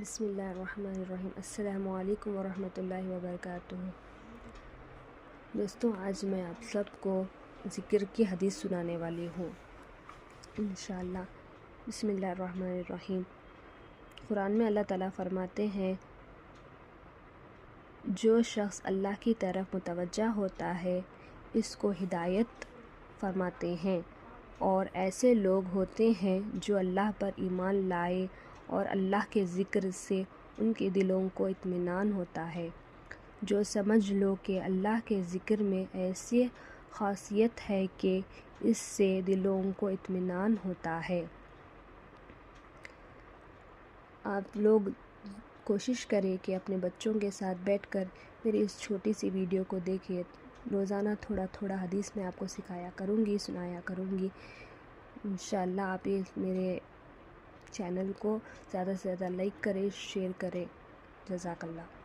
بسم اللہ الرحمن الرحیم۔ السلام علیکم ورحمۃ اللہ وبرکاتہ۔ دوستوں، آج میں آپ سب کو ذکر کی حدیث سنانے والی ہوں انشاءاللہ۔ بسم اللہ الرحمن الرحیم۔ قرآن میں اللہ تعالیٰ فرماتے ہیں، جو شخص اللہ کی طرف متوجہ ہوتا ہے اس کو ہدایت فرماتے ہیں، اور ایسے لوگ ہوتے ہیں جو اللہ پر ایمان لائے اور اللہ کے ذکر سے ان کے دلوں کو اطمینان ہوتا ہے۔ جو سمجھ لو کہ اللہ کے ذکر میں ایسی خاصیت ہے کہ اس سے دلوں کو اطمینان ہوتا ہے۔ آپ لوگ کوشش کریں کہ اپنے بچوں کے ساتھ بیٹھ کر میری اس چھوٹی سی ویڈیو کو دیکھیں۔ روزانہ تھوڑا تھوڑا حدیث میں آپ کو سکھایا کروں گی، سنایا کروں گی انشاءاللہ۔ آپ یہ میرے چینل کو زیادہ سے زیادہ لائک کریں، شیئر کریں۔ جزاک اللہ۔